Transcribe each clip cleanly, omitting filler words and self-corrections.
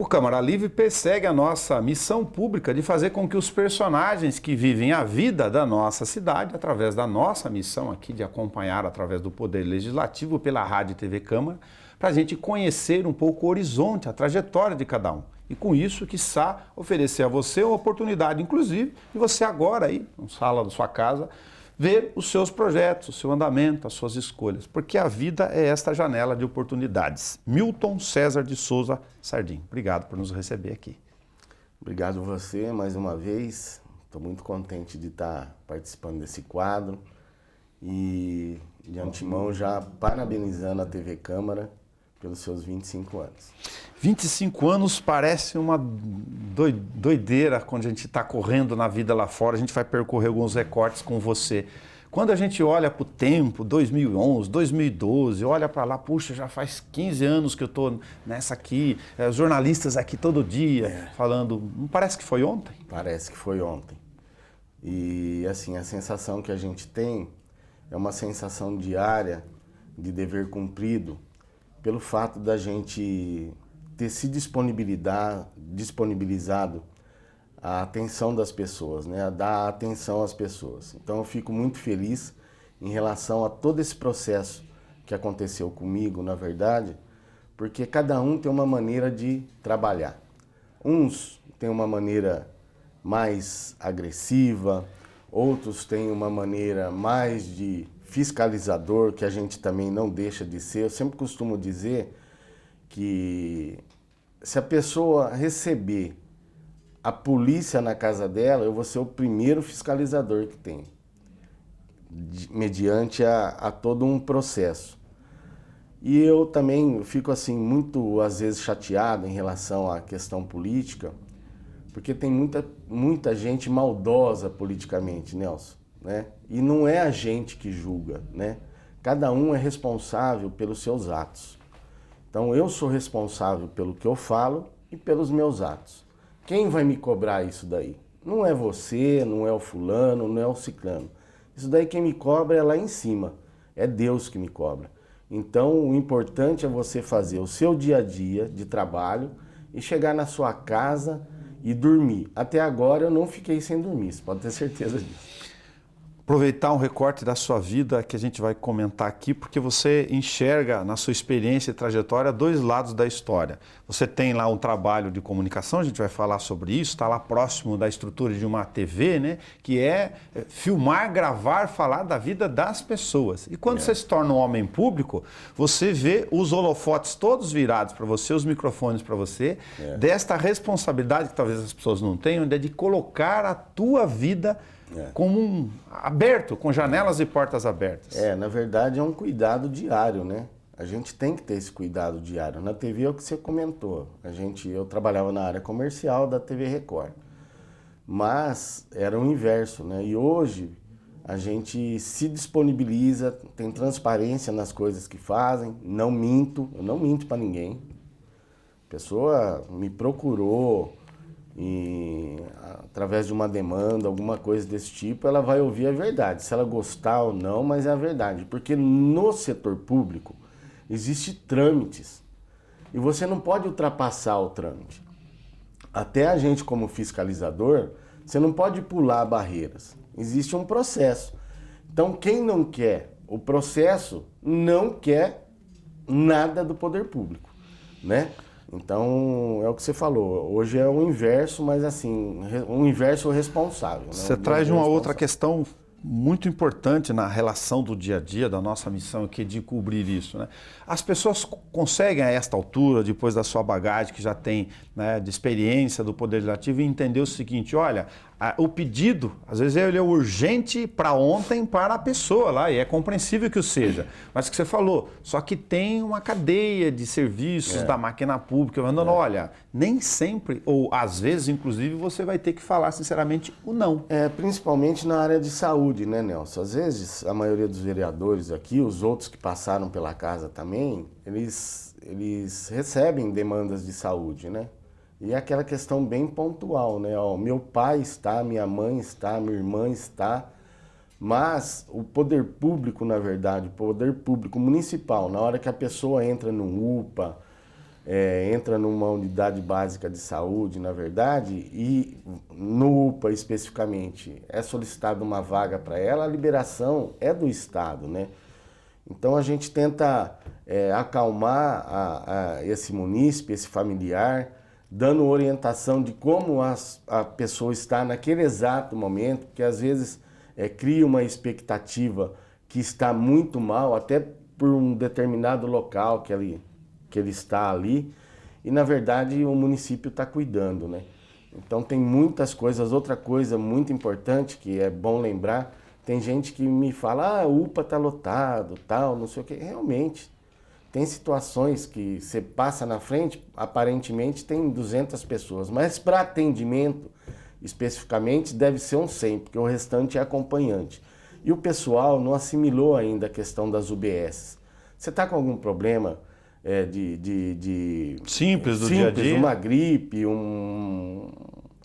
O Câmara Livre persegue a nossa missão pública de fazer com que os personagens que vivem a vida da nossa cidade, através da nossa missão aqui de acompanhar através do Poder Legislativo pela Rádio e TV Câmara, para a gente conhecer um pouco o horizonte, a trajetória de cada um. E com isso, quiçá, oferecer a você uma oportunidade, inclusive, de você agora aí, na sala da sua casa, ver os seus projetos, o seu andamento, as suas escolhas, porque a vida é esta janela de oportunidades. Milton César de Souza Sardim, obrigado por nos receber aqui. Obrigado a você mais uma vez, estou muito contente de estar participando desse quadro e de antemão já parabenizando a TV Câmara pelos seus 25 anos. 25 anos parece uma doideira quando a gente está correndo na vida lá fora, a gente vai percorrer alguns recortes com você. Quando a gente olha para o tempo, 2011, 2012, olha para lá, puxa, já faz 15 anos que eu estou nessa aqui, jornalistas aqui todo dia falando, não parece que foi ontem? Parece que foi ontem. E assim, a sensação que a gente tem é uma sensação diária de dever cumprido, pelo fato da gente ter se disponibilizado a atenção das pessoas, né? A dar atenção às pessoas. Então eu fico muito feliz em relação a todo esse processo que aconteceu comigo, na verdade, porque cada um tem uma maneira de trabalhar. Uns têm uma maneira mais agressiva, outros têm uma maneira mais de fiscalizador, que a gente também não deixa de ser. Eu sempre costumo dizer que se a pessoa receber a polícia na casa dela, eu vou ser o primeiro fiscalizador que tem, mediante a todo um processo. E eu também fico assim muito, às vezes, chateado em relação à questão política, porque tem muita gente maldosa politicamente, Nelson, né? E não é a gente que julga, né? Cada um é responsável pelos seus atos. Então eu sou responsável pelo que eu falo e pelos meus atos. Quem vai me cobrar isso daí? Não é você, não é o fulano, não é o ciclano. Isso daí quem me cobra é lá em cima. É Deus que me cobra. Então o importante é você fazer o seu dia a dia de trabalho e chegar na sua casa e dormir. Até agora eu não fiquei sem dormir, você pode ter certeza disso. Aproveitar um recorte da sua vida que a gente vai comentar aqui, porque você enxerga na sua experiência e trajetória dois lados da história. Você tem lá um trabalho de comunicação, a gente vai falar sobre isso, está lá próximo da estrutura de uma TV, né? Que é filmar, gravar, falar da vida das pessoas. E quando você se torna um homem público, você vê os holofotes todos virados para você, os microfones para você, desta responsabilidade que talvez as pessoas não tenham, de colocar a tua vida como aberto, com janelas e portas abertas. Na verdade é um cuidado diário, né? A gente tem que ter esse cuidado diário. Na TV é o que você comentou. Eu trabalhava na área comercial da TV Record. Mas era o inverso, né? E hoje a gente se disponibiliza, tem transparência nas coisas que fazem, não minto, eu não minto para ninguém. A pessoa me procurou e através de uma demanda, alguma coisa desse tipo, ela vai ouvir a verdade, se ela gostar ou não, mas é a verdade, porque no setor público existem trâmites e você não pode ultrapassar o trâmite. Até a gente como fiscalizador, você não pode pular barreiras, existe um processo. Então quem não quer o processo, não quer nada do poder público, né? Então, é o que você falou, hoje é o inverso, mas assim, um inverso responsável. Né? Você traz uma outra questão muito importante na relação do dia a dia, da nossa missão aqui de cobrir isso, né? As pessoas conseguem a esta altura, depois da sua bagagem que já tem, né, de experiência do Poder Legislativo, entender o seguinte, olha, o pedido, às vezes ele é urgente para ontem para a pessoa lá, e é compreensível que o seja, mas o que você falou, só que tem uma cadeia de serviços da máquina pública, mandando, olha, nem sempre, ou às vezes, inclusive, você vai ter que falar sinceramente o não. Principalmente na área de saúde, né, Nelson? Às vezes, a maioria dos vereadores aqui, os outros que passaram pela casa também, eles recebem demandas de saúde, né? E é aquela questão bem pontual, né? Ó, meu pai está, minha mãe está, minha irmã está, mas o poder público, na verdade, o poder público municipal, na hora que a pessoa entra no UPA, entra numa unidade básica de saúde, na verdade, e no UPA especificamente é solicitada uma vaga para ela, a liberação é do Estado, né? Então a gente tenta acalmar esse munícipe, esse familiar, dando orientação de como a pessoa está naquele exato momento, porque às vezes cria uma expectativa que está muito mal, até por um determinado local que ele está ali, e na verdade o município está cuidando, né? Então tem muitas coisas. Outra coisa muito importante que é bom lembrar, tem gente que me fala, o UPA está lotado, tal, não sei o quê. Realmente, tem situações que você passa na frente, aparentemente tem 200 pessoas, mas para atendimento, especificamente, deve ser um 100, porque o restante é acompanhante. E o pessoal não assimilou ainda a questão das UBS. Você está com algum problema simples do dia a dia, uma gripe, um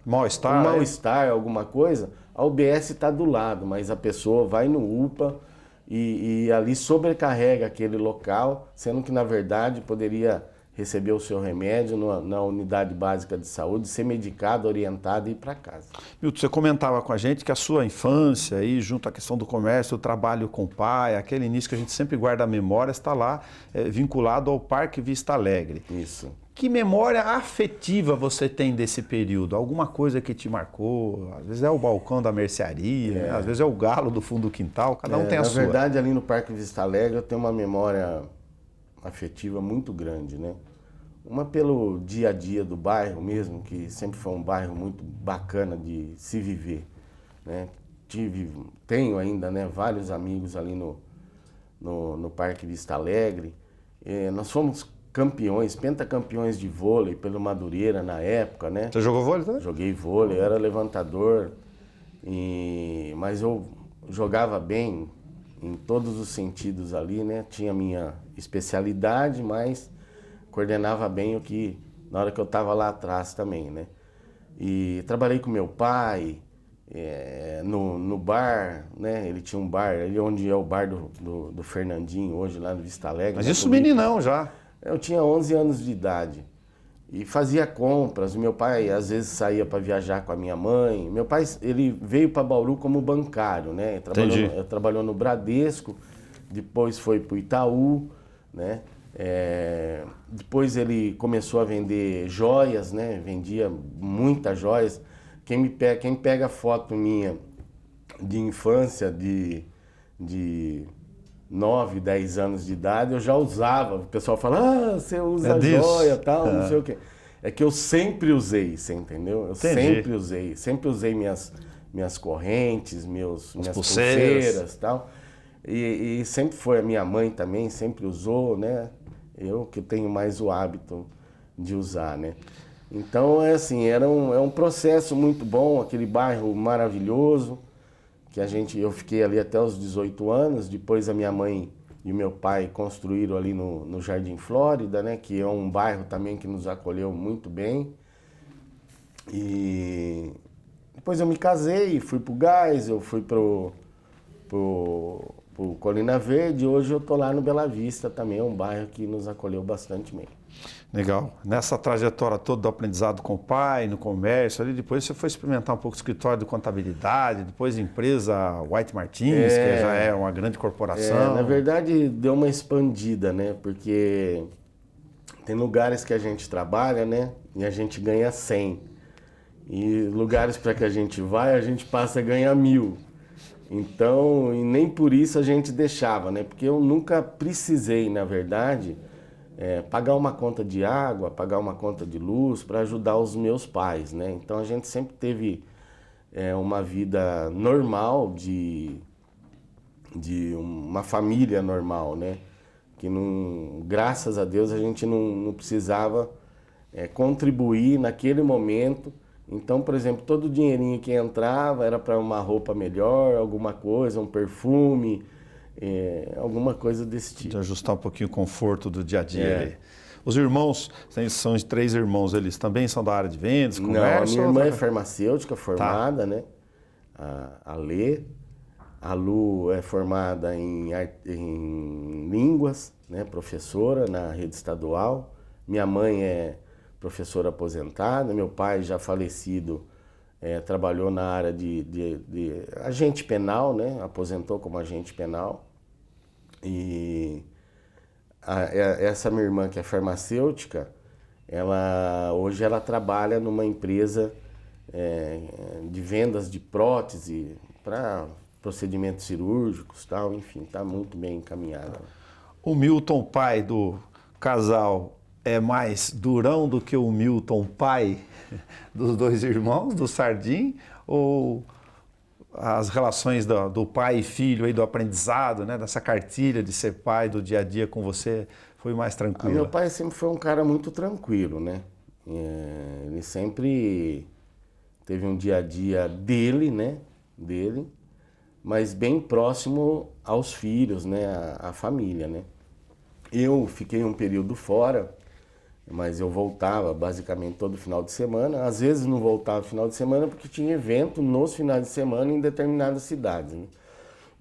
mal-estar, alguma coisa, a UBS está do lado, mas a pessoa vai no UPA e ali sobrecarrega aquele local, sendo que na verdade poderia receber o seu remédio na unidade básica de saúde, ser medicado, orientado e ir para casa. Milton, você comentava com a gente que a sua infância, aí, junto à questão do comércio, o trabalho com o pai, aquele início que a gente sempre guarda a memória, está lá vinculado ao Parque Vista Alegre. Isso. Que memória afetiva você tem desse período? Alguma coisa que te marcou? Às vezes é o balcão da mercearia, às vezes é o galo do fundo do quintal, cada um tem a sua. Na verdade, ali no Parque Vista Alegre eu tenho uma memória afetiva muito grande, né? Uma pelo dia a dia do bairro mesmo, que sempre foi um bairro muito bacana de se viver, né? Tenho ainda, né, vários amigos ali no Parque Vista Alegre. Nós fomos campeões, pentacampeões de vôlei pelo Madureira na época, né? Você jogou vôlei também? Joguei vôlei, eu era levantador, mas eu jogava bem em todos os sentidos ali, né? Tinha minha especialidade, mas coordenava bem na hora que eu estava lá atrás também, né? E trabalhei com meu pai no bar, né? Ele tinha um bar, ali onde é o bar do Fernandinho, hoje lá no Vista Alegre. Mas isso meninão já. Eu tinha 11 anos de idade e fazia compras. Meu pai às vezes saía para viajar com a minha mãe. Meu pai, ele veio para Bauru como bancário, né? Trabalhou no Bradesco, depois foi para o Itaú, né? Depois ele começou a vender joias, né? Vendia muitas joias. Quem pega foto minha de infância, de 9, 10 anos de idade, eu já usava. O pessoal fala, você usa joia e tal, não sei o quê. É que eu sempre usei, você entendeu? Sempre usei minhas correntes, minhas pulseiras e tal. E sempre foi, a minha mãe também sempre usou, né? Eu que tenho mais o hábito de usar, né? Então, é um processo muito bom, aquele bairro maravilhoso, que eu fiquei ali até os 18 anos, depois a minha mãe e o meu pai construíram ali no Jardim Flórida, né, que é um bairro também que nos acolheu muito bem. E depois eu me casei, fui pro Gás, eu fui pro Colina Verde, hoje eu tô lá no Bela Vista também, é um bairro que nos acolheu bastante bem. Legal. Nessa trajetória toda do aprendizado com o pai, no comércio, ali depois você foi experimentar um pouco de escritório de contabilidade, depois empresa White Martins, que já é uma grande corporação. Na verdade, deu uma expandida, né? Porque tem lugares que a gente trabalha, né? E a gente ganha 100. E lugares para que a gente passa a ganhar 1.000. Então, e nem por isso a gente deixava, né? Porque eu nunca precisei, na verdade, pagar uma conta de água, pagar uma conta de luz para ajudar os meus pais, né? Então a gente sempre teve uma vida normal, de uma família normal, né? Que não, graças a Deus a gente não precisava contribuir naquele momento. Então, por exemplo, todo o dinheirinho que entrava era para uma roupa melhor, alguma coisa, um perfume, alguma coisa desse tipo. De ajustar um pouquinho o conforto do dia a dia ali. Os irmãos, são os 3 irmãos, eles também são da área de vendas, comércio? Não, a minha irmã é farmacêutica formada, né? A Lê. A Lu é formada em línguas, né? Professora na rede estadual. Minha mãe é professora aposentada, meu pai já falecido trabalhou na área de agente penal, né? Aposentou como agente penal. E essa minha irmã que é farmacêutica, hoje ela trabalha numa empresa de vendas de prótese para procedimentos cirúrgicos, tal, enfim, está muito bem encaminhada. O Milton, pai do casal, é mais durão do que o Milton, pai dos dois irmãos, do Sardim? Ou as relações do pai e filho, aí, do aprendizado, né, dessa cartilha de ser pai do dia a dia com você, foi mais tranquilo? Meu pai sempre foi um cara muito tranquilo, né? Ele sempre teve um dia a dia dele, né? Dele, mas bem próximo aos filhos, né? À família, né? Eu fiquei um período fora, mas eu voltava basicamente todo final de semana. Às vezes não voltava final de semana porque tinha evento nos finais de semana em determinadas cidades, né?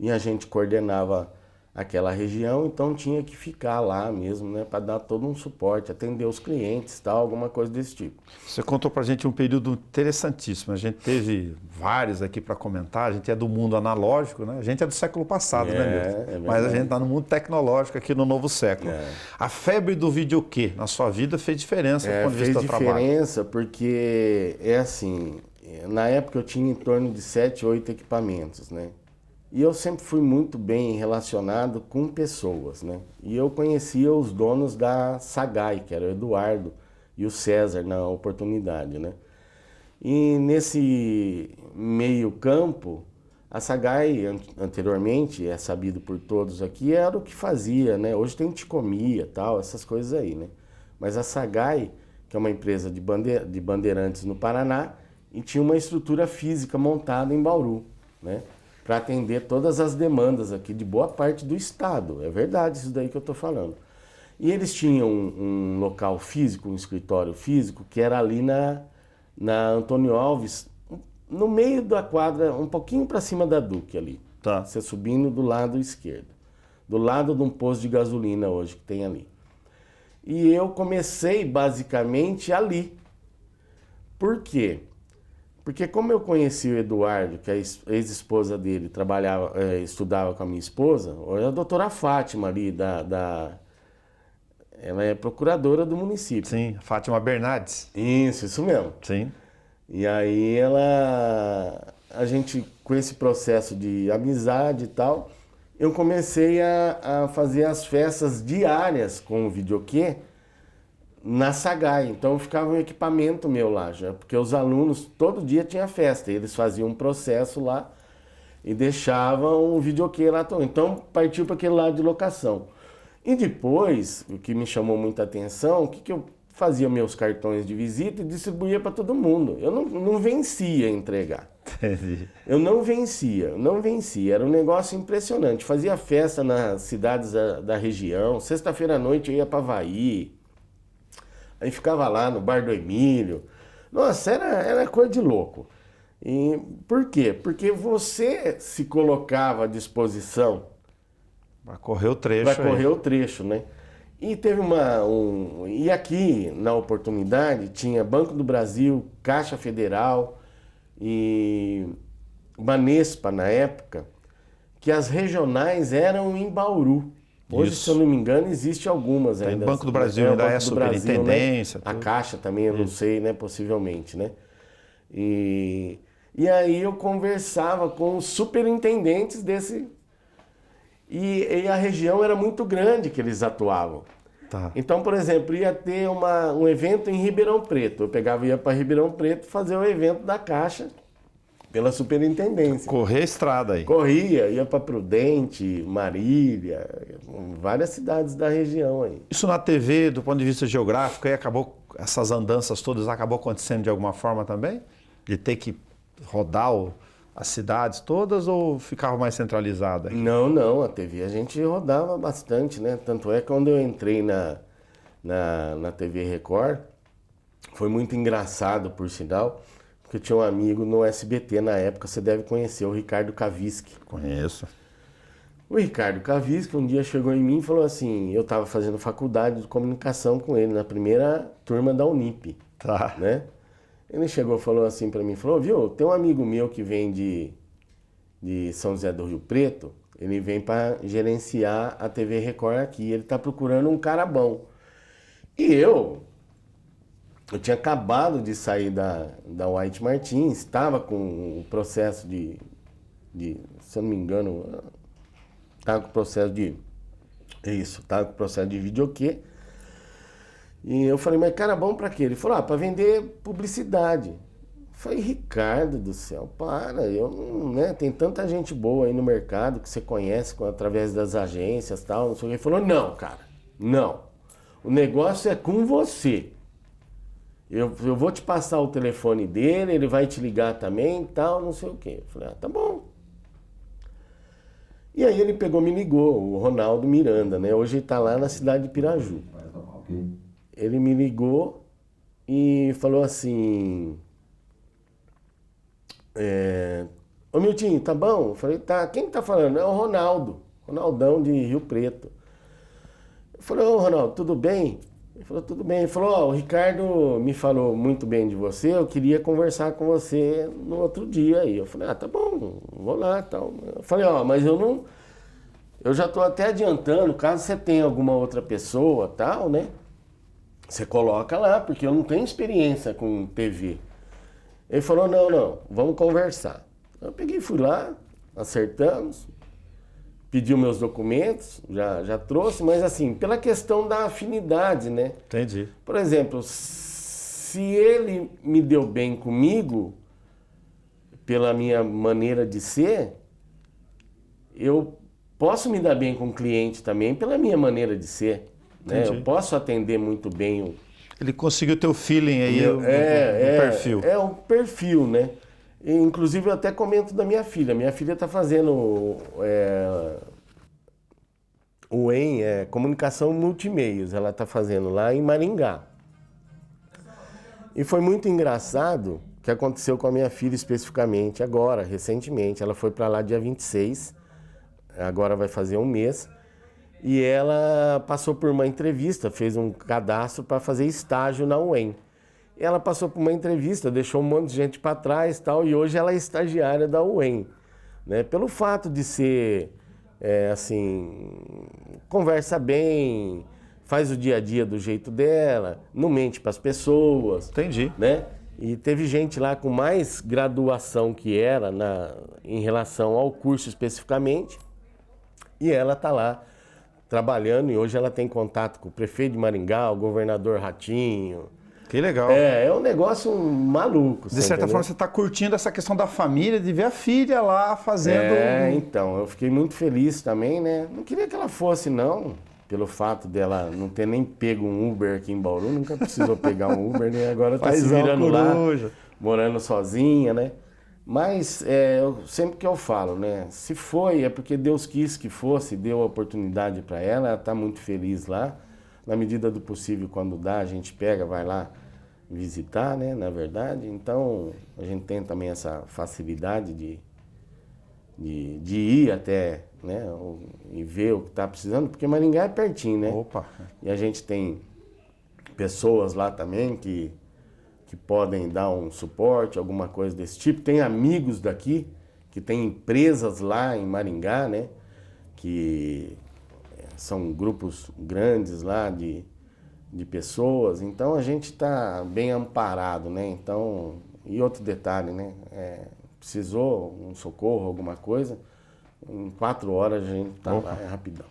E a gente coordenava aquela região, então tinha que ficar lá mesmo, né, para dar todo um suporte, atender os clientes, tal, alguma coisa desse tipo. Você contou para a gente um período interessantíssimo. A gente teve vários aqui para comentar. A gente é do mundo analógico, né? A gente é do século passado, né, Milton? Mas a gente está no mundo tecnológico aqui no novo século. A febre do videokê na sua vida fez diferença do ponto de vista do trabalho? Fez diferença porque assim, na época eu tinha em torno de 7, 8 equipamentos, né? E eu sempre fui muito bem relacionado com pessoas, né? E eu conhecia os donos da Sagai, que era o Eduardo e o César na oportunidade, né? E nesse meio campo, a Sagai, anteriormente, é sabido por todos aqui, era o que fazia, né? Hoje tem Ticomia, tal, essas coisas aí, né? Mas a Sagai, que é uma empresa de bandeirantes no Paraná, e tinha uma estrutura física montada em Bauru, né? Para atender todas as demandas aqui de boa parte do estado. É verdade isso daí que eu estou falando. E eles tinham um local físico, um escritório físico, que era ali na Antônio Alves, no meio da quadra, um pouquinho para cima da Duque ali. Tá. Você subindo do lado esquerdo. Do lado de um posto de gasolina hoje que tem ali. E eu comecei basicamente ali. Por quê? Porque como eu conheci o Eduardo, que a ex-esposa dele estudava com a minha esposa, a doutora Fátima ali, ela é procuradora do município. Sim, Fátima Bernardes. Isso mesmo. Sim. E aí a gente, com esse processo de amizade e tal, eu comecei a fazer as festas diárias com o videokê, na Sagai. Então ficava um equipamento meu lá já, porque os alunos todo dia tinha festa, eles faziam um processo lá e deixavam o videokê lá. Então partiu para aquele lado de locação. E depois, o que me chamou muita atenção, o que eu fazia meus cartões de visita e distribuía para todo mundo. Eu não vencia entregar. Entendi. Eu não vencia. Era um negócio impressionante. Fazia festa nas cidades da região. Sexta-feira à noite eu ia para Avaí. Aí ficava lá no Bar do Emílio. Nossa, era coisa de louco. E por quê? Porque você se colocava à disposição Vai correr o trecho. para correr o trecho, né? E teve e aqui, na oportunidade, tinha Banco do Brasil, Caixa Federal e Banespa, na época, que as regionais eram em Bauru. Hoje, Isso. se eu não me engano, existe algumas ainda. Tem Banco do Brasil, ainda é superintendência. Né? A Caixa também, eu não sei, né? Possivelmente, né? E aí eu conversava com os superintendentes desse... E a região era muito grande que eles atuavam. Tá. Então, por exemplo, ia ter um evento em Ribeirão Preto. Eu ia para Ribeirão Preto fazer o evento da Caixa pela superintendência. Correr a estrada aí. Corria, ia para Prudente, Marília, várias cidades da região aí. Isso na TV, do ponto de vista geográfico, aí essas andanças todas acabou acontecendo de alguma forma também? De ter que rodar as cidades todas ou ficava mais centralizada? Não, a TV a gente rodava bastante, né? Tanto é que quando eu entrei na TV Record, foi muito engraçado, por sinal, porque eu tinha um amigo no SBT na época, você deve conhecer, o Ricardo Kaviski. Conheço. O Ricardo Kaviski um dia chegou em mim e falou assim, eu estava fazendo faculdade de comunicação com ele, na primeira turma da Unip, Tá. né? Ele chegou e falou assim para mim, falou, viu, tem um amigo meu que vem de São José do Rio Preto, ele vem para gerenciar a TV Record aqui, ele está procurando um cara bom. E eu tinha acabado de sair da White Martins, estava com o processo de, se eu não me engano, estava com o processo de, estava com o processo de videokê. E eu falei, mas cara, bom pra quê? Ele falou, pra vender publicidade. Eu falei, Ricardo do céu, para, eu não, né, tem tanta gente boa aí no mercado que você conhece através das agências e tal, não sei o que. Ele falou, não, cara, não, o negócio é com você. Eu vou te passar o telefone dele, ele vai te ligar também e tal, não sei o que. Eu falei, tá bom. E aí ele pegou, me ligou, o Ronaldo Miranda, né? Hoje ele tá lá na cidade de Piraju. Ele me ligou e falou assim, ô Miltinho, tá bom? Eu falei, tá, quem tá falando? É o Ronaldo, Ronaldão de Rio Preto. Eu falei, ô Ronaldo, tudo bem? Ele falou, tudo bem. Ele falou, ó, o Ricardo me falou muito bem de você, eu queria conversar com você no outro dia aí. Eu falei, tá bom, vou lá e tal. Eu falei, ó, mas eu já tô até adiantando, caso você tenha alguma outra pessoa tal, né? Você coloca lá, porque eu não tenho experiência com TV. Ele falou, não, vamos conversar. Eu peguei, fui lá, acertamos, pediu meus documentos, já trouxe, mas assim, pela questão da afinidade, né? Entendi. Por exemplo, se ele me deu bem comigo, pela minha maneira de ser, eu posso me dar bem com o cliente também pela minha maneira de ser. Né? Eu posso atender muito bem o... Ele conseguiu ter o feeling aí do perfil. É o perfil, né? E, inclusive eu até comento da minha filha. Minha filha está fazendo o EM, Comunicação Multimeios. Ela está fazendo lá em Maringá. E foi muito engraçado o que aconteceu com a minha filha especificamente agora, recentemente. Ela foi para lá dia 26, agora vai fazer um mês. E ela passou por uma entrevista, fez um cadastro para fazer estágio na UEM. Ela passou por uma entrevista, deixou um monte de gente para trás e tal, e hoje ela é estagiária da UEM. Né? Pelo fato de ser, assim, conversa bem, faz o dia a dia do jeito dela, não mente para as pessoas. Entendi. Né? E teve gente lá com mais graduação que ela em relação ao curso especificamente, e ela está lá trabalhando, e hoje ela tem contato com o prefeito de Maringá, o governador Ratinho. Que legal. É um negócio maluco. De certa forma, você está curtindo essa questão da família, de ver a filha lá fazendo... Então, eu fiquei muito feliz também, né? Não queria que ela fosse, não. Pelo fato dela não ter nem pego um Uber aqui em Bauru, nunca precisou pegar um Uber, né? Agora tá se virando lá, morando sozinha, né? Mas sempre que eu falo, né? Se foi, é porque Deus quis que fosse, deu a oportunidade para ela está muito feliz lá. Na medida do possível, quando dá, a gente pega, vai lá visitar, né? Na verdade, então a gente tem também essa facilidade de ir até, né? E ver o que está precisando, porque Maringá é pertinho, né? Opa! E a gente tem pessoas lá também que podem dar um suporte, alguma coisa desse tipo. Tem amigos daqui, que tem empresas lá em Maringá, né? Que são grupos grandes lá de pessoas. Então a gente está bem amparado, né? Então, e outro detalhe, né? Precisou um socorro, alguma coisa, em 4 horas a gente está lá, é rapidão.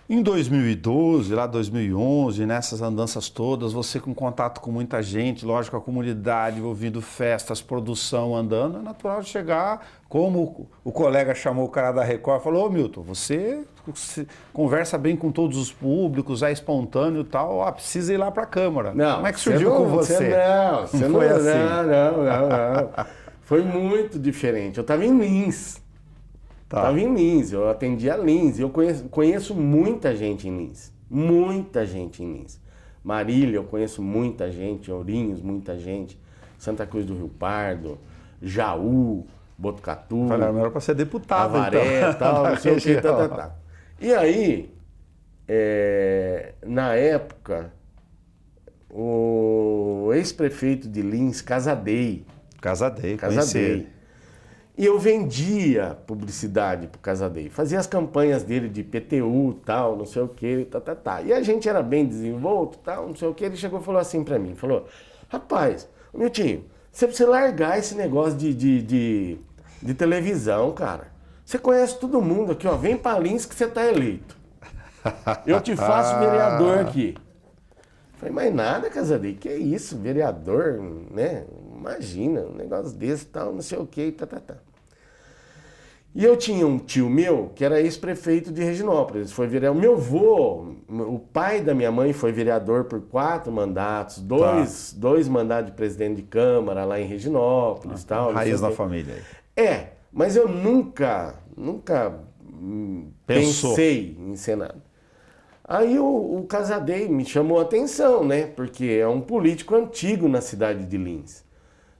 Em 2012, lá 2011, nessas andanças todas, você com contato com muita gente, lógico, a comunidade, ouvindo festas, produção, andando, é natural chegar, como o colega chamou o cara da Record, falou, ô Milton, você conversa bem com todos os públicos, é espontâneo e tal, precisa ir lá para a Câmara. Não, como é que surgiu com você? Você não foi assim. Não. Foi muito diferente. Eu estava em Lins. Estava em Lins, eu atendia Lins, eu conheço muita gente em Lins, muita gente em Lins. Marília, eu conheço muita gente, Ourinhos, muita gente, Santa Cruz do Rio Pardo, Jaú, Botucatu, Falaram, era para ser deputado, Avaré, então. tal, não sei o que, Região. tá. E aí, na época, o ex-prefeito de Lins, Casadei, Casadei, conheci ele. e eu vendia publicidade pro Casadei, fazia as campanhas dele de PTU, tal, não sei o que, tá. E a gente era bem desenvolto, tal, não sei o que, ele chegou e falou assim pra mim, falou, rapaz, Miltinho, você precisa largar esse negócio de televisão, cara. Você conhece todo mundo aqui, ó, vem pra Lins que você tá eleito. Eu te faço vereador aqui. Falei, mas nada, Casadei, que isso, vereador, né? Imagina, um negócio desse, tal, não sei o que, tá. E eu tinha um tio meu, que era ex-prefeito de Reginópolis, foi vereador. O meu avô, o pai da minha mãe foi vereador por 4 mandatos, dois mandatos de presidente de Câmara lá em Reginópolis, tal. Raiz não sei na o quê. família aí. Mas eu nunca Pensou. pensei em Senado. Aí o Casadei me chamou a atenção, né? Porque é um político antigo na cidade de Lins.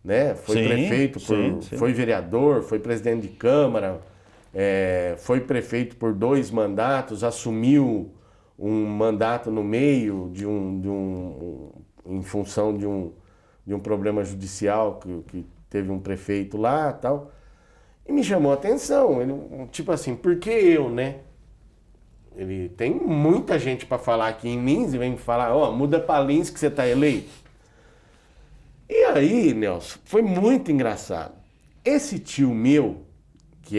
Né? Foi Sim, prefeito, sim. foi vereador, foi presidente de Câmara, foi prefeito por 2 mandatos, assumiu um mandato no meio em função de um problema judicial que teve um prefeito lá, tal. E me chamou a atenção, ele, tipo assim, por que eu, né? Ele tem muita gente para falar aqui em Lins e vem falar, ó, muda para Lins que você tá eleito. E aí, Nelson, foi muito engraçado. Esse tio meu, que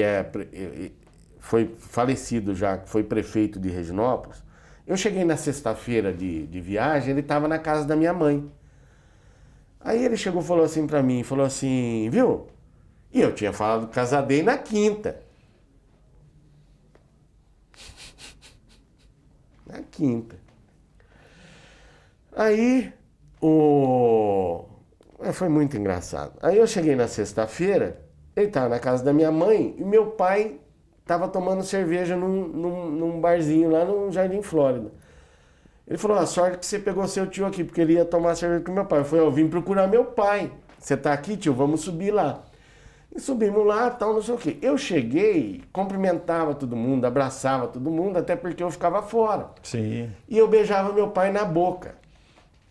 foi falecido já, que foi prefeito de Reginópolis, eu cheguei na sexta-feira de viagem, ele estava na casa da minha mãe. Aí ele chegou e falou assim pra mim, falou assim, viu? E eu tinha falado do Casadei na quinta. Na quinta. Aí, foi muito engraçado. Aí eu cheguei na sexta-feira, ele estava na casa da minha mãe e meu pai estava tomando cerveja num barzinho lá no Jardim Flórida. Ele falou, a sorte que você pegou seu tio aqui, porque ele ia tomar cerveja com meu pai. Eu falei, eu vim procurar meu pai. Você tá aqui, tio? Vamos subir lá. E subimos lá, tal, não sei o quê. Eu cheguei, cumprimentava todo mundo, abraçava todo mundo, até porque eu ficava fora. Sim. E eu beijava meu pai na boca.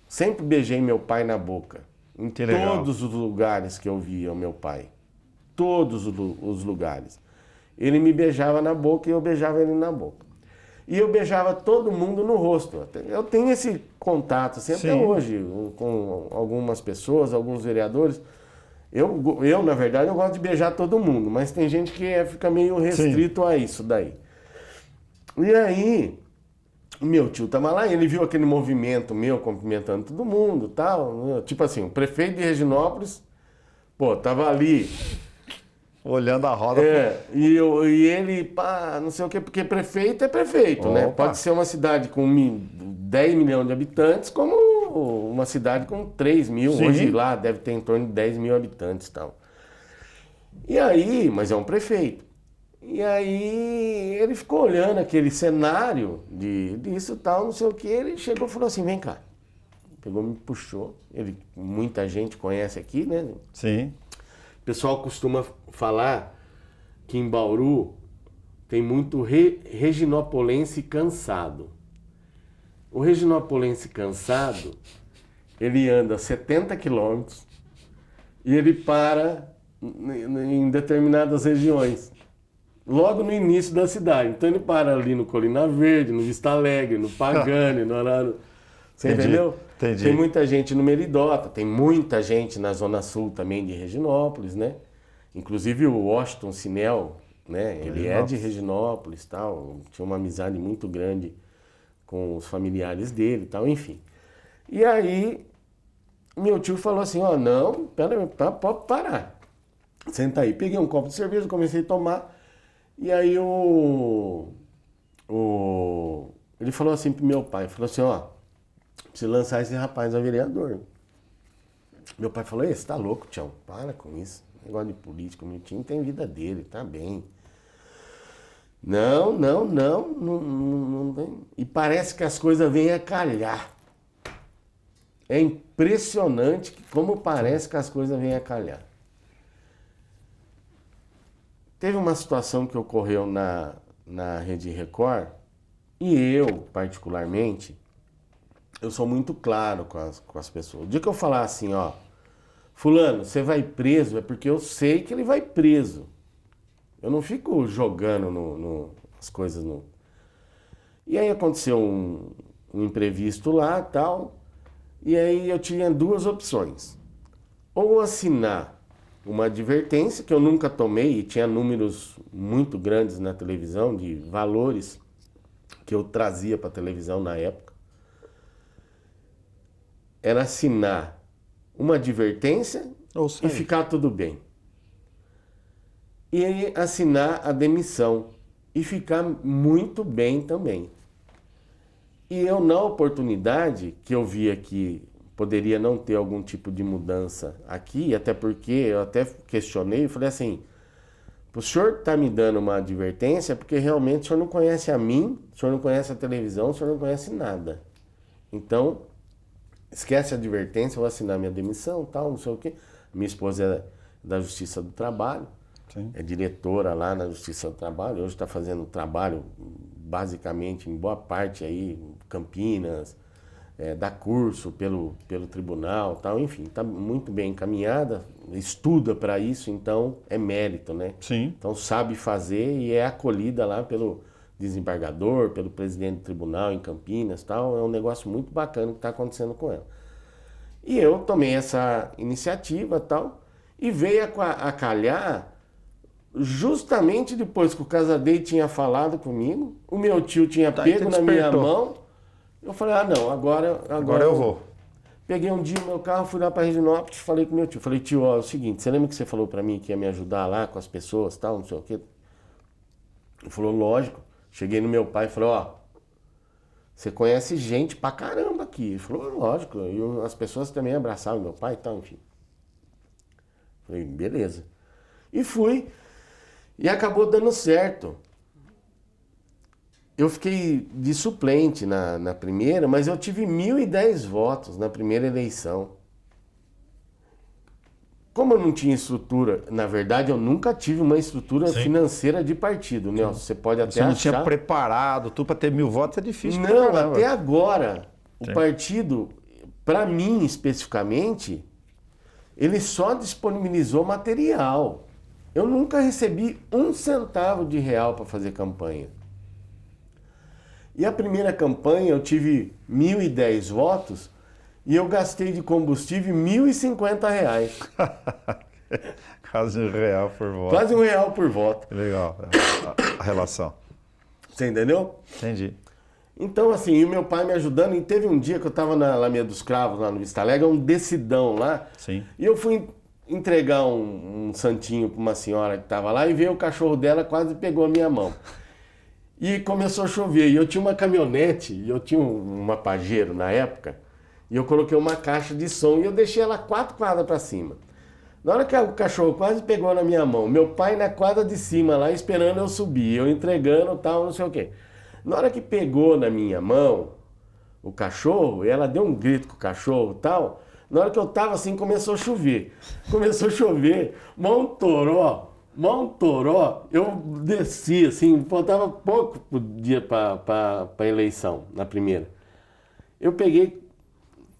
Sempre beijei meu pai na boca. Em Que legal. todos os lugares que eu via o meu pai. Todos os lugares. Ele me beijava na boca e eu beijava ele na boca. E eu beijava todo mundo no rosto. Eu tenho esse contato, assim, até hoje, com algumas pessoas, alguns vereadores. Eu, na verdade, eu gosto de beijar todo mundo, mas tem gente que fica meio restrito a isso daí. E aí, o meu tio tava lá, ele viu aquele movimento meu cumprimentando todo mundo e tal. Tipo assim, o prefeito de Reginópolis, pô, tava ali. Olhando a roda. E ele, pá, não sei o quê, porque prefeito é prefeito, né? Pode ser uma cidade com 10 milhões de habitantes, como uma cidade com 3 mil. Sim. Hoje lá deve ter em torno de 10 mil habitantes e tal. E aí, mas é um prefeito. E aí ele ficou olhando aquele cenário disso e tal, não sei o que. Ele chegou e falou assim, vem cá. Pegou, me puxou. Muita gente conhece aqui, né? Sim. O pessoal costuma falar que em Bauru tem muito reginopolense cansado. O reginopolense cansado, ele anda 70 quilômetros e ele para em determinadas regiões, logo no início da cidade. Então ele para ali no Colina Verde, no Vista Alegre, no Pagani, no Arara. Você entendeu? Entendi. Tem muita gente no Meridota, tem muita gente na Zona Sul também de Reginópolis, né? Inclusive o Washington Sinel, né? Ele é de Reginópolis, tal, tinha uma amizade muito grande com os familiares dele, tal, enfim. E aí meu tio falou assim, ó, não, pera, pode parar. Senta aí. Peguei um copo de cerveja, comecei a tomar. E aí ele falou assim pro meu pai, falou assim, ó, preciso lançar esse rapaz a vereador. Meu pai falou, você tá louco, Tião? Para com isso. Negócio de político, meu tio tem vida dele, tá bem. Não tem. E parece que as coisas vêm a calhar. É impressionante como parece que as coisas vêm a calhar. teve uma situação que ocorreu na Rede Record, e eu, particularmente, eu sou muito claro com as pessoas. O dia que eu falar assim, ó, fulano, você vai preso, é porque eu sei que ele vai preso. Eu não fico jogando as coisas no... E aí aconteceu um imprevisto lá, tal, e aí eu tinha duas opções. Ou assinar uma advertência, que eu nunca tomei, e tinha números muito grandes na televisão, de valores que eu trazia para a televisão na época. Era assinar uma advertência e ficar tudo bem. E aí assinar a demissão e ficar muito bem também. E eu, na oportunidade que eu via que poderia não ter algum tipo de mudança aqui, até porque eu até questionei, falei assim, o senhor está me dando uma advertência porque realmente o senhor não conhece a mim, o senhor não conhece a televisão, o senhor não conhece nada. Então, esquece a advertência, eu vou assinar minha demissão, tal, não sei o quê. Minha esposa é da Justiça do Trabalho, sim, é diretora lá na Justiça do Trabalho, hoje está fazendo trabalho basicamente em boa parte aí, Campinas, dá curso pelo tribunal, tal, enfim, está muito bem encaminhada, estuda para isso, então é mérito, né? Sim. Então sabe fazer e é acolhida lá pelo desembargador, pelo presidente do tribunal em Campinas, tal, é um negócio muito bacana que está acontecendo com ela. E eu tomei essa iniciativa, tal, e veio a calhar justamente depois que o Casadei tinha falado comigo, o meu tio tinha pego na minha mão. Eu falei, ah não, agora eu vou. Peguei um dia o meu carro, fui lá para Reginópolis, falei com meu tio. Falei, tio, ó, é o seguinte, você lembra que você falou para mim que ia me ajudar lá com as pessoas, tal, não sei o quê? Ele falou, lógico. Cheguei no meu pai e falei, ó, você conhece gente pra caramba aqui. Ele falou, lógico. E as pessoas também abraçaram meu pai e tal, enfim. Falei, beleza. E fui, e acabou dando certo. Eu fiquei de suplente na primeira, mas eu tive 1.010 votos na primeira eleição. Como eu não tinha estrutura, na verdade eu nunca tive uma estrutura financeira de partido, né? Você pode até achar... Você não tinha preparado, tudo para ter 1.000 votos é difícil. Não, até agora, o partido, para mim especificamente, ele só disponibilizou material. Eu nunca recebi um centavo de real para fazer campanha. E a primeira campanha eu tive 1.010 votos e eu gastei de combustível R$1.050. Quase R$1 por voto. Quase R$1 por voto. Legal, a relação. Você entendeu? Entendi. Então, assim, e o meu pai me ajudando, e teve um dia que eu estava na Alameda dos Cravos, lá no Vista Alegre, um decidão lá. Sim. E eu fui entregar um santinho para uma senhora que estava lá e veio o cachorro dela, quase pegou a minha mão. E começou a chover, e eu tinha uma caminhonete, e eu tinha uma Pajero na época, e eu coloquei uma caixa de som, e eu deixei ela 4 quadras para cima. Na hora que o cachorro quase pegou na minha mão, meu pai na quadra de cima lá, esperando eu subir, eu entregando tal, não sei o quê. Na hora que pegou na minha mão o cachorro, e ela deu um grito com o cachorro e tal, na hora que eu tava assim, começou a chover. Começou a chover, Montoró, eu desci assim, faltava pouco pro dia para eleição, na primeira. Eu peguei,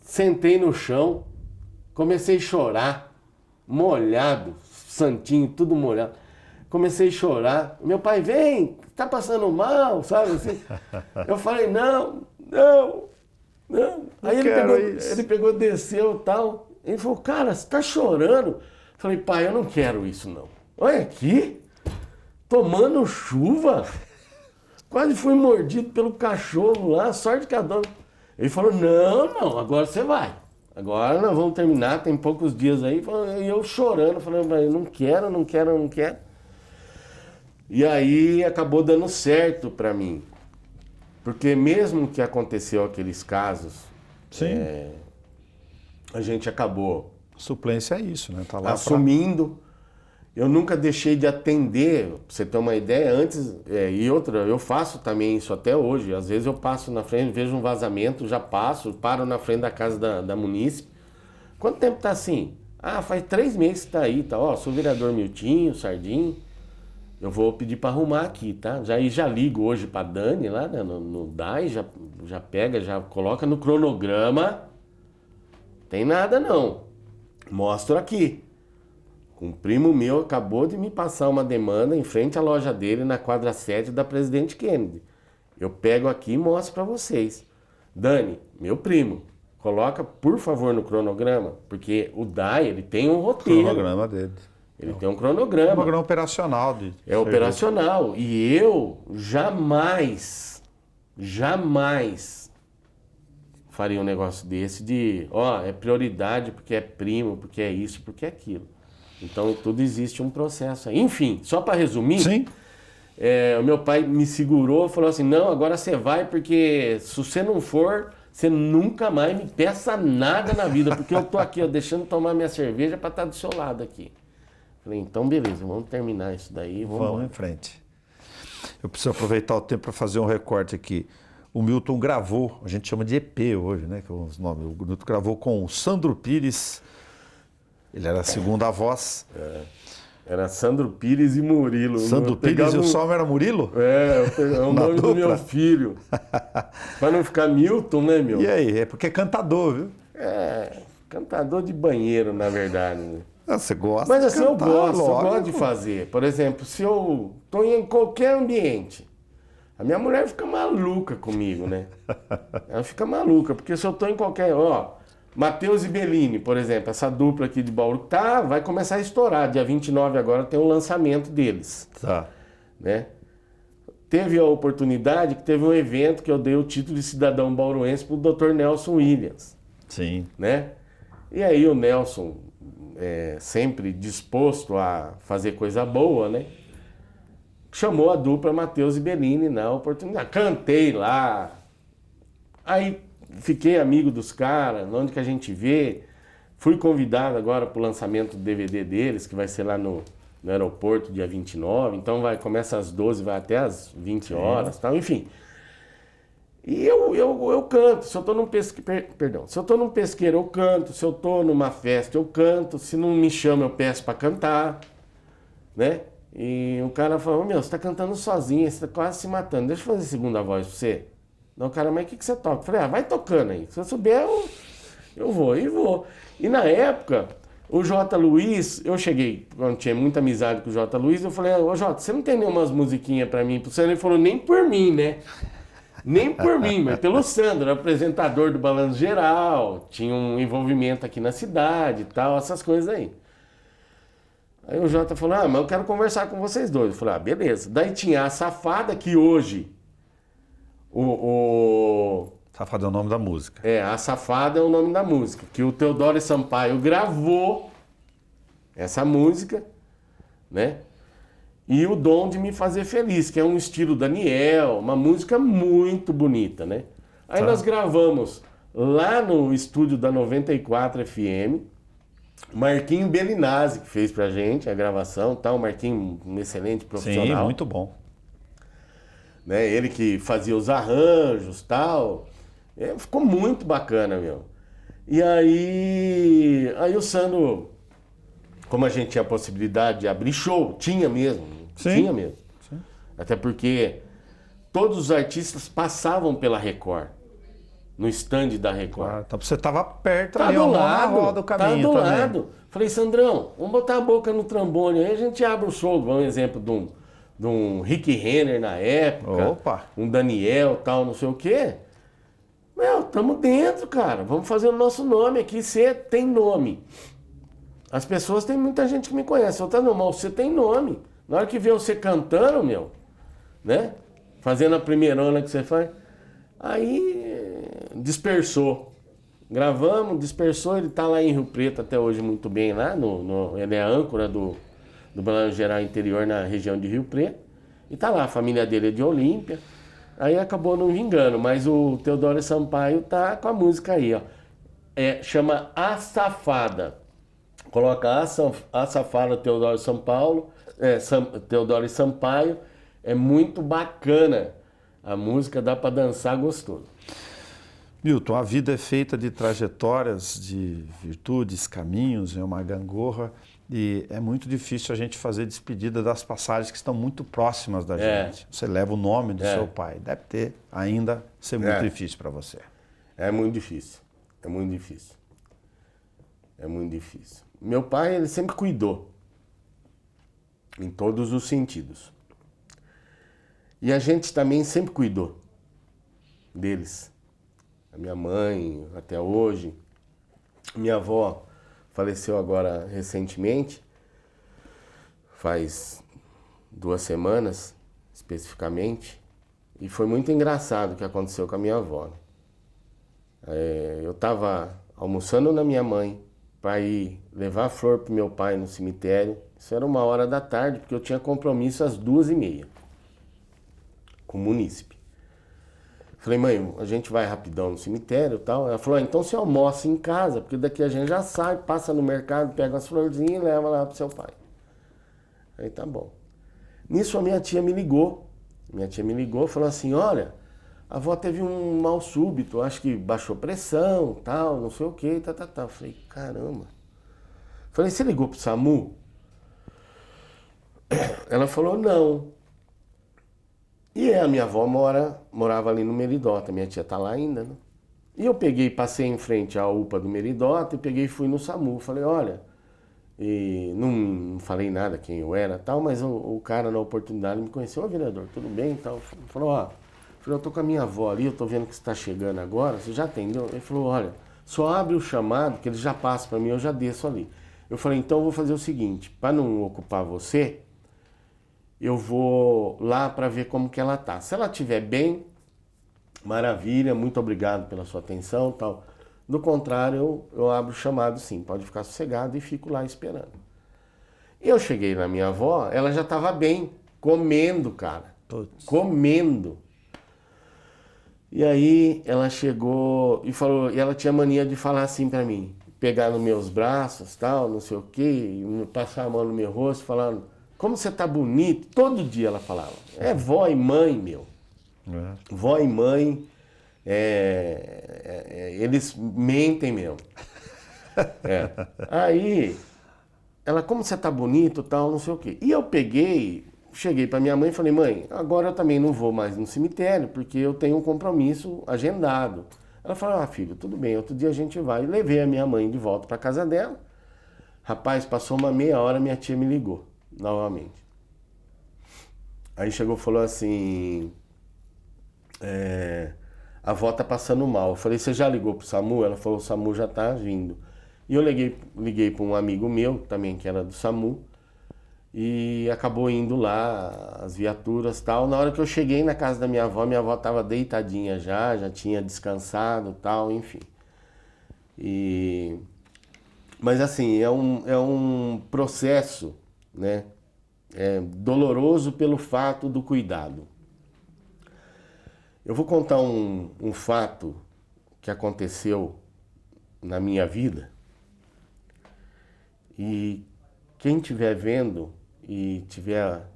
sentei no chão, comecei a chorar, molhado, santinho, tudo molhado. Comecei a chorar. Meu pai, vem, tá passando mal, sabe assim? Eu falei, não. Aí ele pegou, desceu e tal. Ele falou, cara, você tá chorando? Eu falei, pai, eu não quero isso não. Olha aqui, tomando chuva, quase fui mordido pelo cachorro lá, sorte que a dona... Ele falou, não, agora você vai. Agora nós vamos terminar, tem poucos dias aí. E eu chorando, falando, não quero. E aí acabou dando certo para mim. Porque mesmo que aconteceu aqueles casos, a gente acabou... Suplência é isso, né? Tá lá assumindo... Eu nunca deixei de atender, pra você ter uma ideia, antes, e outra, eu faço também isso até hoje. Às vezes eu passo na frente, vejo um vazamento, já passo, paro na frente da casa da munícipe. Quanto tempo tá assim? Ah, faz 3 meses que tá aí, tá? Ó, sou o vereador Miltinho, Sardinho. eu vou pedir para arrumar aqui, tá? Já ligo hoje para Dani lá, né, no DAI, já pega, já coloca no cronograma. Tem nada não. Mostro aqui. Um primo meu acabou de me passar uma demanda em frente à loja dele na quadra 7 da Presidente Kennedy. Eu pego aqui e mostro para vocês. Dani, meu primo, coloca por favor no cronograma, porque o DAI, ele tem um roteiro. Cronograma dele. Ele tem um cronograma. Cronograma operacional. É operacional. E eu jamais faria um negócio desse de, é prioridade porque é primo, porque é isso, porque é aquilo. Então tudo existe um processo aí. Enfim, só para resumir, Sim. O meu pai me segurou e falou assim, não, agora você vai porque se você não for, você nunca mais me peça nada na vida, porque eu tô aqui, deixando tomar minha cerveja para estar do seu lado aqui. Falei, então beleza, vamos terminar isso daí, vamos em frente. Eu preciso aproveitar o tempo para fazer um recorte aqui. O Milton gravou, a gente chama de EP hoje, né? Que é os nomes. O Milton gravou com o Sandro Pires, ele era a segunda voz. Era Sandro Pires e Murilo. Sandro Pires e o Salmo era Murilo? É o nome do meu filho. Para não ficar Milton, né, meu? E aí? É porque é cantador, viu? Cantador de banheiro, na verdade. Né? Você gosta Mas assim, de cantar, eu gosto de fazer. Por exemplo, se eu estou em qualquer ambiente, a minha mulher fica maluca comigo, né? Ela fica maluca, porque se eu estou em qualquer... Matheus e Bellini, por exemplo, essa dupla aqui de Bauru, vai começar a estourar. Dia 29 agora tem o lançamento deles. Tá. Né? Teve a oportunidade que teve um evento que eu dei o título de cidadão bauruense para o Dr. Nelson Williams. Sim. Né? E aí o Nelson, sempre disposto a fazer coisa boa, né? Chamou a dupla Matheus e Bellini na oportunidade. Cantei lá. Aí fiquei amigo dos caras, onde que a gente vê. Fui convidado agora para o lançamento do DVD deles, que vai ser lá no aeroporto, dia 29. Então começa às 12, vai até às 20 horas, tal, enfim. E eu canto. Se eu estou num pesqueiro, eu canto. Se eu estou numa festa, eu canto. Se não me chama, eu peço para cantar. Né? E o cara falou, você está cantando sozinho, você está quase se matando. Deixa eu fazer segunda voz para você. Não, cara, mas o que você toca? Eu falei, vai tocando aí. Se eu souber, eu vou. E na época, o J. Luiz, eu cheguei, quando tinha muita amizade com o J. Luiz, eu falei, Jota, você não tem nenhumas musiquinhas pra mim? Ele falou, nem por mim, né? Nem por mim, mas pelo Sandro, apresentador do Balanço Geral, tinha um envolvimento aqui na cidade e tal, essas coisas aí. Aí o Jota falou, mas eu quero conversar com vocês dois. Eu falei, beleza. Daí tinha a Safada, que hoje... Safada é o nome da música. A Safada é o nome da música. Que o Teodoro Sampaio gravou essa música, né? E o Dom de Me Fazer Feliz, que é um estilo Daniel, uma música muito bonita, né? Aí nós gravamos lá no estúdio da 94 FM, Marquinho Bellinazzi, que fez pra gente a gravação, tal. Marquinho, um excelente profissional. Sim, muito bom. Né? Ele que fazia os arranjos, tal. Ficou muito bacana, meu. E aí o Sandro, como a gente tinha a possibilidade de abrir show, tinha mesmo. Sim. Sim. Até porque todos os artistas passavam pela Record, no stand da Record. Então você estava perto ali, do lado do caminho do também. lado. Falei, Sandrão, vamos botar a boca no trombone, aí a gente abre o show. Um exemplo de um Rick Renner na época. Opa. Um Daniel, tal, não sei o quê. Tamo dentro, cara. Vamos fazer o nosso nome aqui. Você tem nome. As pessoas, tem muita gente que me conhece. Outra não, mas você tem nome. Na hora que vê você cantando, né? Fazendo a primeirona que você faz. Aí dispersou. Gravamos, dispersou. Ele tá lá em Rio Preto até hoje muito bem lá. Ele é a âncora do Balanço Geral Interior na região de Rio Preto. E tá lá, a família dele é de Olímpia. Aí acabou não vingando, mas o Teodoro Sampaio tá com a música aí, ó. Chama A Safada. Coloca A Safada Teodoro Teodoro Sampaio. É muito bacana. A música dá para dançar gostoso. Milton, a vida é feita de trajetórias, de virtudes, caminhos, é uma gangorra. E é muito difícil a gente fazer despedida das passagens que estão muito próximas da gente. Você leva o nome do seu pai. Deve ter ainda ser muito difícil para você. É muito difícil. É muito difícil. É muito difícil. Meu pai, ele sempre cuidou. Em todos os sentidos. E a gente também sempre cuidou deles. A minha mãe, até hoje. Minha avó faleceu agora recentemente. Faz 2 semanas, especificamente. E foi muito engraçado o que aconteceu com a minha avó. Eu estava almoçando na minha mãe para ir levar flor pro meu pai no cemitério. Isso era 1h da tarde, porque eu tinha compromisso às 2h30 com o munícipe. Falei, mãe, a gente vai rapidão no cemitério e tal. Ela falou, então você almoça em casa, porque daqui a gente já sai, passa no mercado, pega as florzinhas e leva lá pro seu pai. Aí tá bom. Nisso a minha tia me ligou. Minha tia me ligou e falou assim, olha, a avó teve um mal súbito, acho que baixou pressão, tal, não sei o que, tal. Eu falei, caramba. Falei, você ligou pro SAMU? Ela falou, não. E a minha avó morava ali no Meridota, minha tia tá lá ainda, né? E eu passei em frente à UPA do Meridota e fui no SAMU. Falei, olha, e não falei nada quem eu era tal, mas o cara na oportunidade me conheceu, ô vereador, tudo bem e tal. Falou, ó, eu tô com a minha avó ali, eu tô vendo que você tá chegando agora, você já atendeu? Ele falou, olha, só abre o chamado, que ele já passa para mim, eu já desço ali. Eu falei, então eu vou fazer o seguinte, para não ocupar você, eu vou lá para ver como que ela tá. Se ela estiver bem, maravilha, muito obrigado pela sua atenção e tal. Do contrário, eu abro o chamado sim, pode ficar sossegado e fico lá esperando. E eu cheguei na minha avó, ela já estava bem, comendo, cara. Putz. Comendo. E aí ela chegou e falou, e ela tinha mania de falar assim para mim, pegar nos meus braços, tal, não sei o quê, passar a mão no meu rosto, falando, como você tá bonito. Todo dia ela falava. É vó e mãe, meu. Vó e mãe, eles mentem mesmo. Aí, ela, como você tá bonito, tal, não sei o quê. E eu cheguei pra minha mãe e falei, mãe, agora eu também não vou mais no cemitério, porque eu tenho um compromisso agendado. Ela falou, filho, tudo bem, outro dia a gente vai. E levei a minha mãe de volta pra casa dela. Rapaz, passou uma meia hora, minha tia me ligou novamente. Aí chegou e falou assim, a avó tá passando mal. Eu falei, você já ligou pro SAMU? Ela falou, o SAMU já tá vindo. E eu liguei para um amigo meu, também que era do SAMU, e acabou indo lá, as viaturas e tal. Na hora que eu cheguei na casa da minha avó tava deitadinha já tinha descansado e tal, enfim. Mas assim, é um processo, né? Doloroso pelo fato do cuidado. Eu vou contar um fato que aconteceu na minha vida. E quem estiver vendo e estiver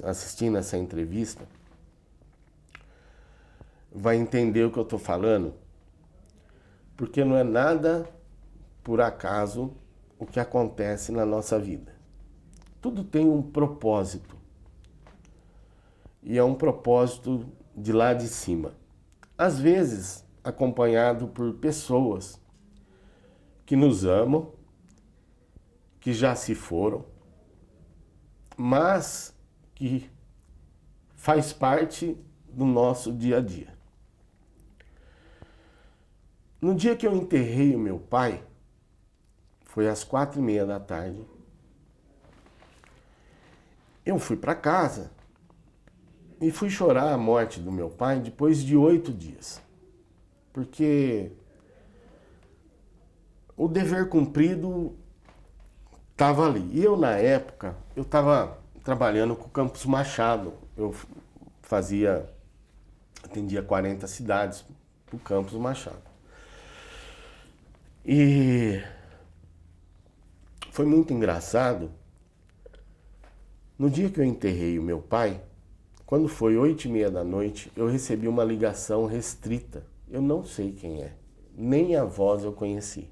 assistindo essa entrevista, vai entender o que eu estou falando, porque não é nada por acaso o que acontece na nossa vida. Tudo tem um propósito. E é um propósito de lá de cima. Às vezes, acompanhado por pessoas que nos amam, que já se foram, mas que faz parte do nosso dia a dia. No dia que eu enterrei o meu pai, foi às 4h30 da tarde, eu fui para casa e fui chorar a morte do meu pai depois de 8 dias. Porque o dever cumprido estava ali. E eu, na época, eu estava trabalhando com o Campos Machado. Eu atendia 40 cidades para o Campos Machado. E foi muito engraçado. No dia que eu enterrei o meu pai, quando foi 8h30 da noite, eu recebi uma ligação restrita. Eu não sei quem é, nem a voz eu conheci.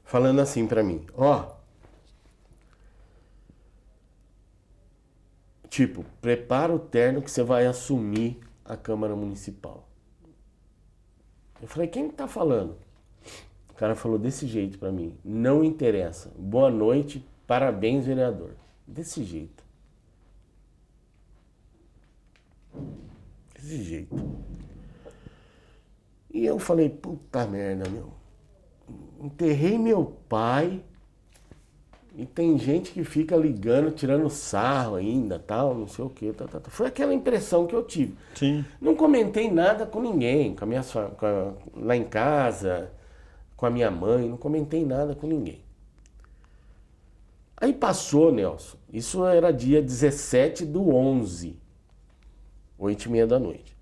falando assim pra mim, tipo, prepara o terno que você vai assumir a Câmara Municipal. Eu falei, quem tá falando? O cara falou desse jeito pra mim, não interessa, boa noite, parabéns, vereador. Desse jeito. Desse jeito. E eu falei, puta merda, meu. Enterrei meu pai e tem gente que fica ligando, tirando sarro ainda, tal, não sei o que. Foi aquela impressão que eu tive. Sim. Não comentei nada com ninguém, lá em casa, com a minha mãe, não comentei nada com ninguém. Aí passou, Nelson, isso era dia 17/11, 8h30 da noite.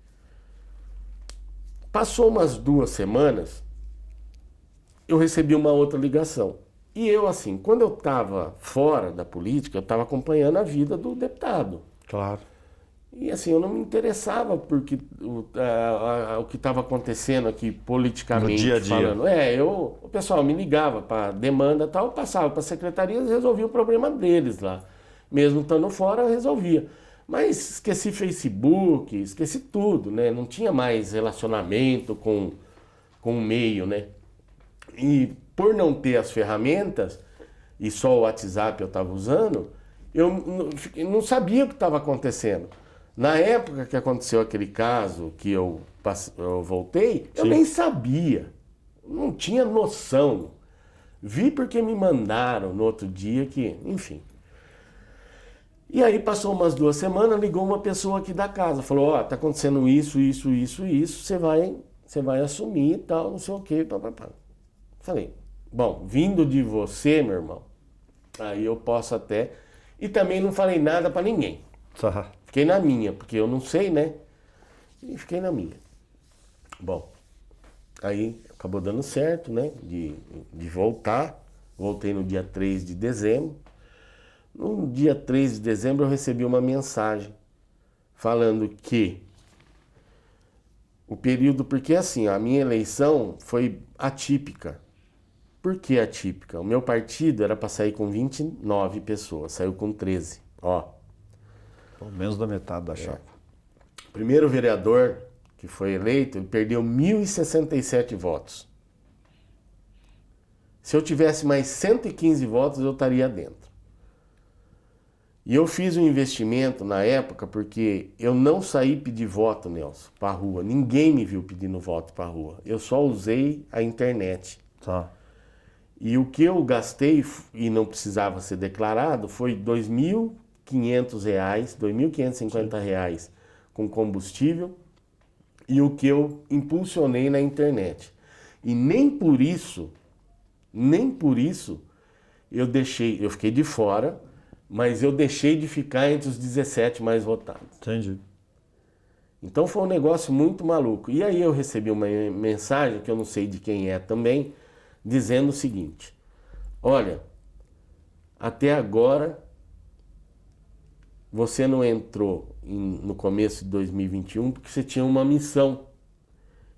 Passou umas 2 semanas, eu recebi uma outra ligação. E eu, assim, quando eu estava fora da política, eu estava acompanhando a vida do deputado. Claro. E assim, eu não me interessava porque o que estava acontecendo aqui politicamente, no dia a dia. falando. O pessoal me ligava para demanda e tal, eu passava para a secretaria e resolvia o problema deles lá. Mesmo estando fora, eu resolvia. Mas esqueci Facebook, esqueci tudo, né? Não tinha mais relacionamento com o meio, né? E por não ter as ferramentas, e só o WhatsApp eu estava usando, eu não sabia o que estava acontecendo. Na época que aconteceu aquele caso que eu voltei, eu nem sabia. Não tinha noção. Vi porque me mandaram no outro dia que, enfim. E aí passou umas 2 semanas, ligou uma pessoa aqui da casa, falou, tá acontecendo isso, você vai assumir e tal, não sei o quê, papapá. Falei, bom, vindo de você, meu irmão, aí eu posso até... E também não falei nada pra ninguém. Tá. Fiquei na minha, porque eu não sei, né? E fiquei na minha. Bom, aí acabou dando certo, né? De voltar. Voltei no dia 3 de dezembro. No dia 3 de dezembro eu recebi uma mensagem falando que o período... Porque assim, a minha eleição foi atípica. Por que atípica? O meu partido era para sair com 29 pessoas, saiu com 13. Menos da metade da chapa. O primeiro vereador que foi eleito, ele perdeu 1.067 votos. Se eu tivesse mais 115 votos, eu estaria dentro. E eu fiz um investimento na época porque eu não saí pedir voto, Nelson, para a rua. Ninguém me viu pedindo voto para a rua. Eu só usei a internet. Tá. E o que eu gastei, e não precisava ser declarado, foi R$ 2.500, R$ 2.550 com combustível e o que eu impulsionei na internet. E nem por isso eu fiquei de fora, mas eu deixei de ficar entre os 17 mais votados. Entendi. Então foi um negócio muito maluco. E aí eu recebi uma mensagem, que eu não sei de quem é também, dizendo o seguinte, olha, até agora você não entrou no começo de 2021 porque você tinha uma missão.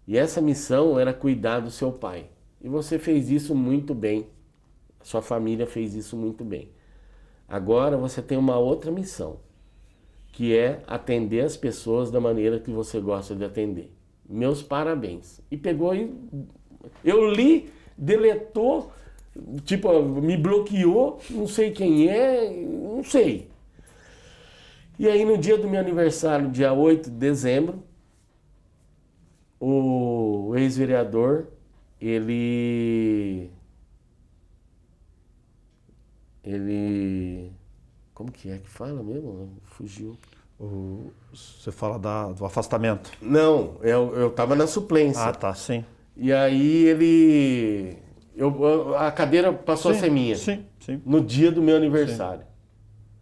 E essa missão era cuidar do seu pai. E você fez isso muito bem. A sua família fez isso muito bem. Agora você tem uma outra missão, que é atender as pessoas da maneira que você gosta de atender. Meus parabéns. E pegou e... Eu li, deletou, tipo, me bloqueou, não sei quem é, não sei. E aí no dia do meu aniversário, dia 8 de dezembro, o ex-vereador, ele... Como que é que fala mesmo? Fugiu. Você fala do afastamento? Não, eu tava na suplência. Ah, tá, sim. E aí ele... a cadeira passou a ser minha. Sim. No dia do meu aniversário.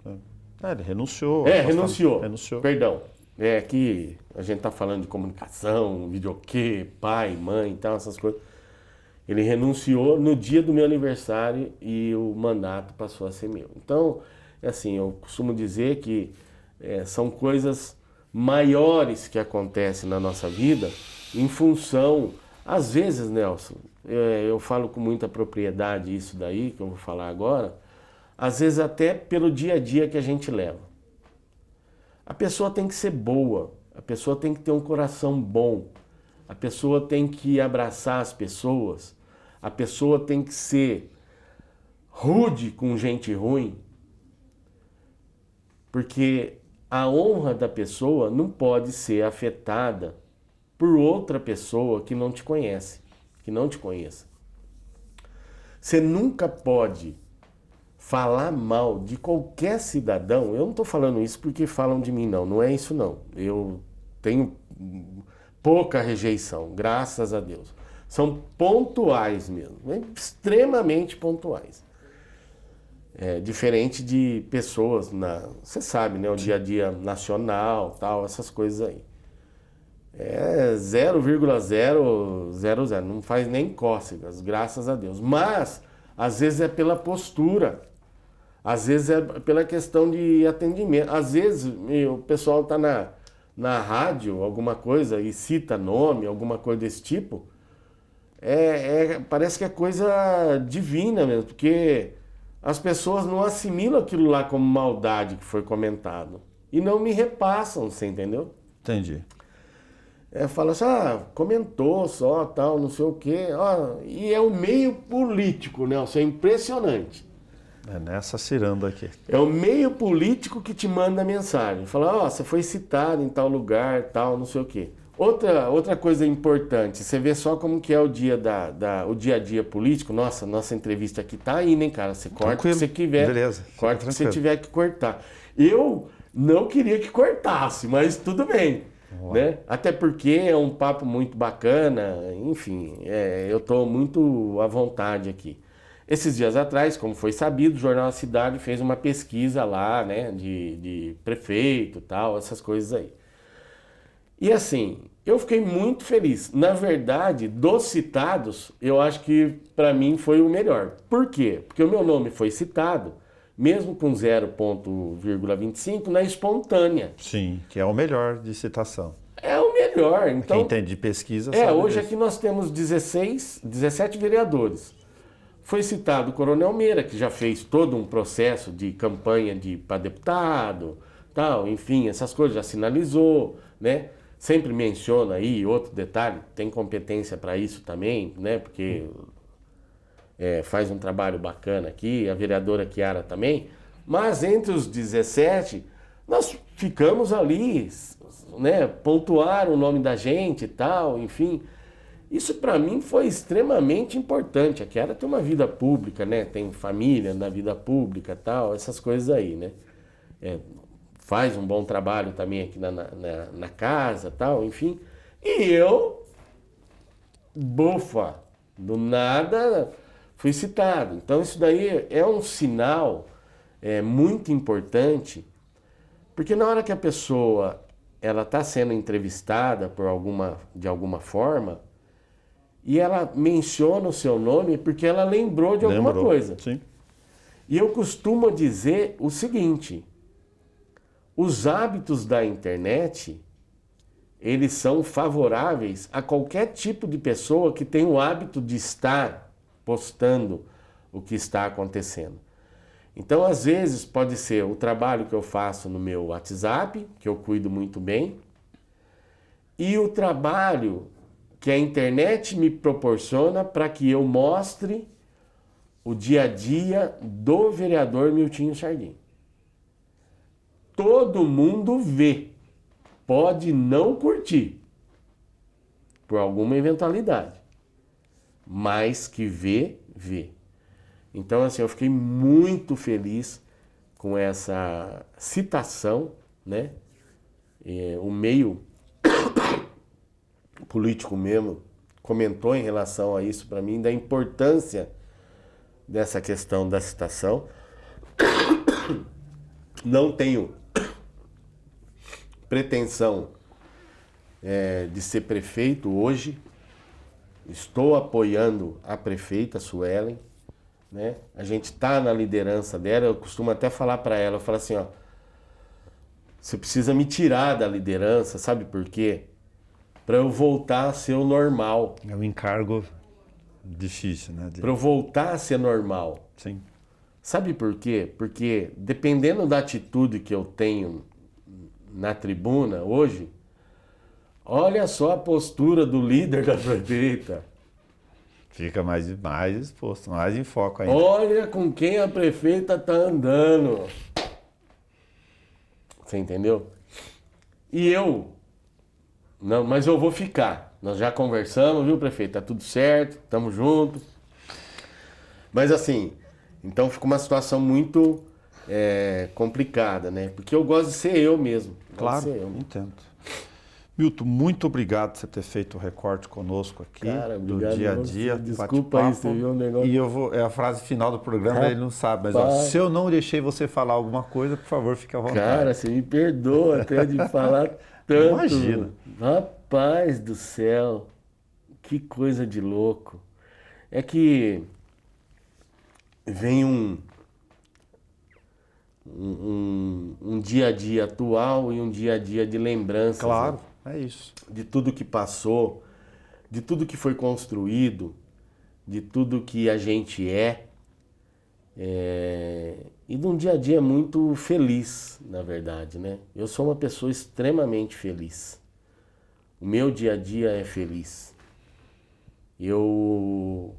Ele renunciou. Renunciou. Perdão. É que a gente tá falando de comunicação, videokê, pai, mãe e tal, essas coisas. Ele renunciou no dia do meu aniversário e o mandato passou a ser meu. Então, assim, eu costumo dizer que são coisas maiores que acontecem na nossa vida em função Às vezes, Nelson, eu falo com muita propriedade isso daí, que eu vou falar agora, às vezes até pelo dia a dia que a gente leva. A pessoa tem que ser boa, a pessoa tem que ter um coração bom, a pessoa tem que abraçar as pessoas, a pessoa tem que ser rude com gente ruim, porque a honra da pessoa não pode ser afetada por outra pessoa que não te conhece, que não te conheça. Você nunca pode falar mal de qualquer cidadão. Eu não estou falando isso porque falam de mim, não. Não é isso, não. Eu tenho pouca rejeição, graças a Deus. São pontuais mesmo, extremamente pontuais. Diferente de pessoas, você sabe, né? O dia a dia nacional, tal, essas coisas aí. 0,000, não faz nem cócegas, graças a Deus. Mas, às vezes é pela postura, às vezes é pela questão de atendimento. Às vezes o pessoal está na rádio, alguma coisa, e cita nome, alguma coisa desse tipo, parece que é coisa divina mesmo, porque as pessoas não assimilam aquilo lá como maldade que foi comentado. E não me repassam, você entendeu? Entendi. Fala assim, comentou só, tal, não sei o quê. E é o meio político, né? Isso é impressionante. É nessa ciranda aqui. É o meio político que te manda mensagem. Fala, você foi citado em tal lugar, tal, não sei o quê. Outra coisa importante, você vê só como que é o dia o dia a dia político. Nossa entrevista aqui tá indo, hein, cara? Você corta o que você quiser. Beleza. Corta o que você tiver que cortar. Eu não queria que cortasse, mas tudo bem. Né? Até porque é um papo muito bacana, enfim, eu estou muito à vontade aqui. Esses dias atrás, como foi sabido, o Jornal da Cidade fez uma pesquisa lá, né, de prefeito e tal, essas coisas aí. E assim, eu fiquei muito feliz. Na verdade, dos citados, eu acho que para mim foi o melhor. Por quê? Porque o meu nome foi citado, mesmo com 0,25 na espontânea. Sim, que é o melhor de citação. É o melhor. Então, quem entende de pesquisa sabe hoje disso. aqui nós temos 17 vereadores. Foi citado o Coronel Meira, que já fez todo um processo de campanha para deputado, tal, enfim, essas coisas, já sinalizou, né? Sempre menciona aí, outro detalhe, tem competência para isso também, né? Porque faz um trabalho bacana aqui, a vereadora Chiara também, mas entre os 17, nós ficamos ali, né, pontuaram o nome da gente e tal, enfim. Isso para mim foi extremamente importante. A Chiara tem uma vida pública, né, tem família na vida pública e tal, essas coisas aí, né. Faz um bom trabalho também aqui na casa e tal, enfim. E eu, do nada, fui citado. Então isso daí é um sinal muito importante, porque na hora que a pessoa está sendo entrevistada de alguma forma, e ela menciona o seu nome porque ela lembrou de alguma coisa. Sim. E eu costumo dizer o seguinte, os hábitos da internet, eles são favoráveis a qualquer tipo de pessoa que tem o hábito de estar postando o que está acontecendo. Então, às vezes, pode ser o trabalho que eu faço no meu WhatsApp, que eu cuido muito bem, e o trabalho que a internet me proporciona para que eu mostre o dia a dia do vereador Miltinho Sardinha. Todo mundo vê, pode não curtir, por alguma eventualidade, mas que vê. Então, assim, eu fiquei muito feliz com essa citação, né? O meio político mesmo comentou em relação a isso para mim, da importância dessa questão da citação. Não tenho pretensão de ser prefeito hoje. Estou apoiando a prefeita Suelen, né? A gente está na liderança dela. Eu costumo até falar para ela, eu falo assim, você precisa me tirar da liderança, sabe por quê? para eu voltar a ser o normal. É um encargo difícil, né? Para eu voltar a ser normal. Sim. Sabe por quê? Porque dependendo da atitude que eu tenho na tribuna hoje, olha só a postura do líder da prefeita. Fica mais exposto, mais em foco ainda. Olha com quem a prefeita tá andando. Você entendeu? E eu, não, mas eu vou ficar. Nós já conversamos, viu, prefeito? Tá tudo certo, tamo junto. Mas assim, então fica uma situação muito complicada, né? Porque eu gosto de ser eu mesmo. Claro, entendo. Milton, muito obrigado por você ter feito o recorte conosco aqui. Cara, do dia a dia. Desculpa aí, você viu o negócio. E é a frase final do programa, ele não sabe, mas ó, se eu não deixei você falar alguma coisa, por favor, fique à vontade. Cara, você me perdoa até de falar tanto. Imagina. Rapaz do céu, que coisa de louco. É que vem um dia a dia atual e um dia a dia de lembranças. Claro, né? é isso. De tudo que passou, de tudo que foi construído, de tudo que a gente e de um dia a dia muito feliz, na verdade, né? Eu sou uma pessoa extremamente feliz. O meu dia a dia é feliz. Eu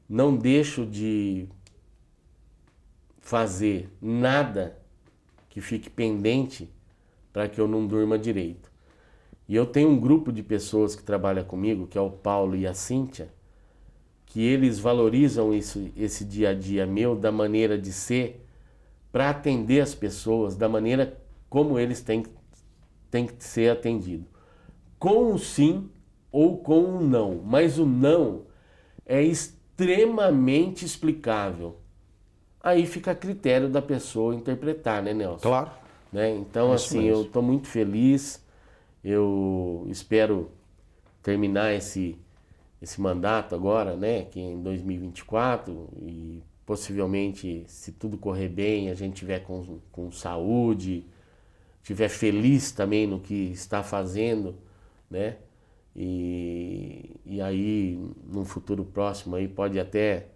não deixo de fazer nada que fique pendente para que eu não durma direito. E eu tenho um grupo de pessoas que trabalha comigo, que é o Paulo e a Cíntia, que eles valorizam esse dia a dia meu da maneira de ser, para atender as pessoas da maneira como eles têm que ser atendidos. Com o sim ou com o não. Mas o não é extremamente explicável. Aí fica a critério da pessoa interpretar, né, Nelson? Claro. Né? Então, assim, eu estou muito feliz. Eu espero terminar esse mandato agora, né, que é em 2024, e possivelmente, se tudo correr bem, a gente tiver com saúde, tiver feliz também no que está fazendo, né, e aí, num futuro próximo, aí pode até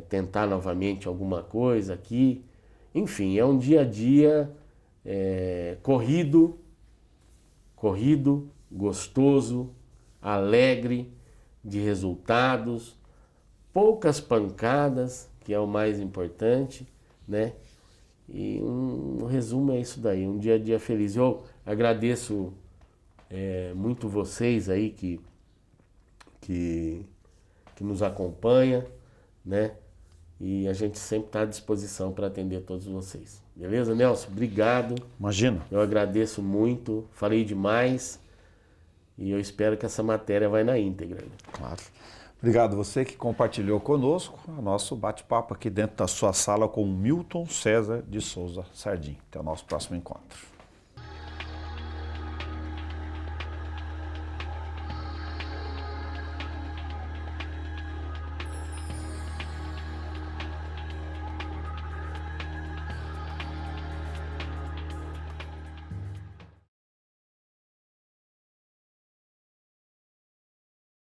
tentar novamente alguma coisa aqui. Enfim, é um dia a dia corrido, gostoso, alegre, de resultados, poucas pancadas, que é o mais importante, né? E um resumo é isso daí, um dia a dia feliz. Eu agradeço muito vocês aí que nos acompanha, né? E a gente sempre está à disposição para atender todos vocês. Beleza, Nelson? Obrigado. Imagina. Eu agradeço muito, falei demais e eu espero que essa matéria vai na íntegra. Claro. Obrigado você que compartilhou conosco o nosso bate-papo aqui dentro da sua sala com o Milton César de Souza Sardim. Até o nosso próximo encontro.